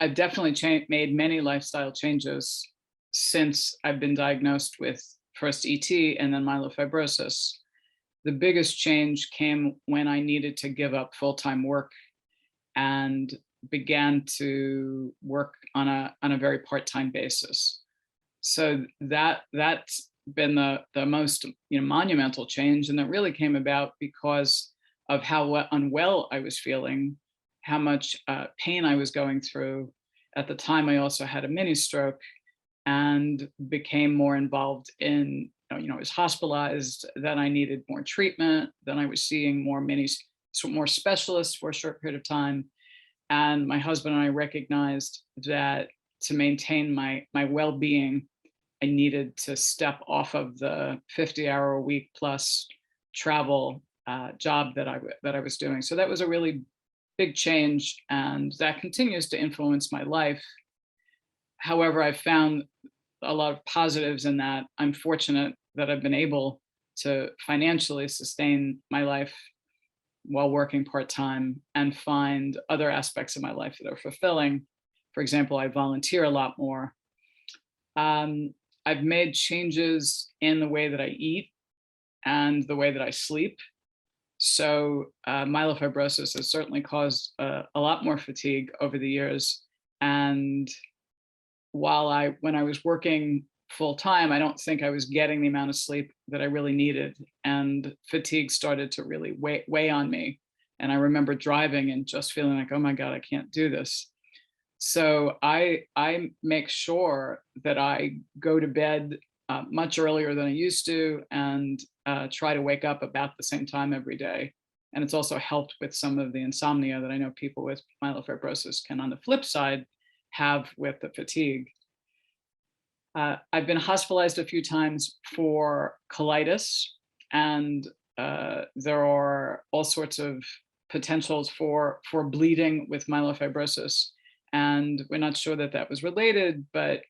I've definitely made many lifestyle changes since I've been diagnosed with first ET and then myelofibrosis. The biggest change came when I needed to give up full-time work and began to work on a very part-time basis. So that's been the most monumental change, and that really came about because of how unwell I was feeling, how much pain I was going through. At the time, I also had a mini stroke and became more involved in, I was hospitalized, then I needed more treatment, then I was seeing more specialists for a short period of time. And my husband and I recognized that to maintain my well-being, I needed to step off of the 50-hour-a-week plus travel job that I was doing. So that was a really big change, and that continues to influence my life. However, I've found a lot of positives in that. I'm fortunate that I've been able to financially sustain my life while working part-time and find other aspects of my life that are fulfilling. For example, I volunteer a lot more. I've made changes in the way that I eat and the way that I sleep. So myelofibrosis has certainly caused a lot more fatigue over the years. And when I was working full time, I don't think I was getting the amount of sleep that I really needed. And fatigue started to really weigh on me. And I remember driving and just feeling like, oh my God, I can't do this. So I make sure that I go to bed much earlier than I used to, and try to wake up about the same time every day. And it's also helped with some of the insomnia that I know people with myelofibrosis can, on the flip side, have with the fatigue. I've been hospitalized a few times for colitis, and there are all sorts of potentials for bleeding with myelofibrosis. And we're not sure that that was related, but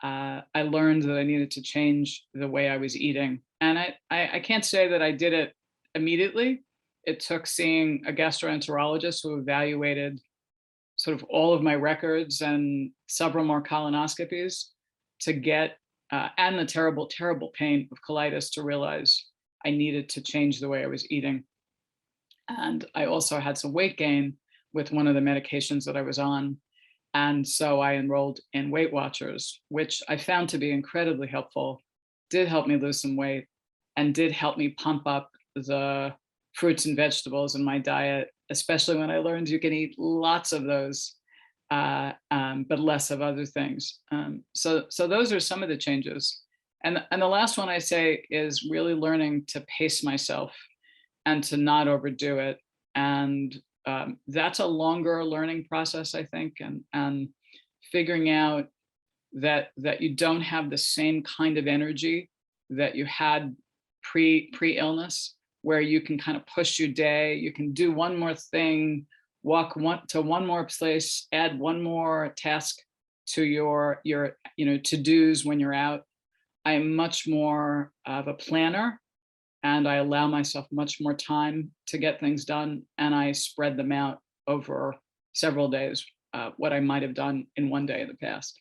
I learned that I needed to change the way I was eating. And I can't say that I did it immediately. It took seeing a gastroenterologist who evaluated sort of all of my records and several more colonoscopies to get, and the terrible, terrible pain of colitis, to realize I needed to change the way I was eating. And I also had some weight gain with one of the medications that I was on. And so I enrolled in Weight Watchers, which I found to be incredibly helpful, did help me lose some weight, and did help me pump up the fruits and vegetables in my diet, especially when I learned you can eat lots of those, but less of other things. So those are some of the changes. And the last one I say is really learning to pace myself and to not overdo it. And that's a longer learning process, I think, and figuring out that you don't have the same kind of energy that you had pre-illness, where you can kind of push your day, you can do one more thing, walk to one more place, add one more task to your to-dos when you're out. I am much more of a planner, and I allow myself much more time to get things done, and I spread them out over several days, what I might have done in one day in the past.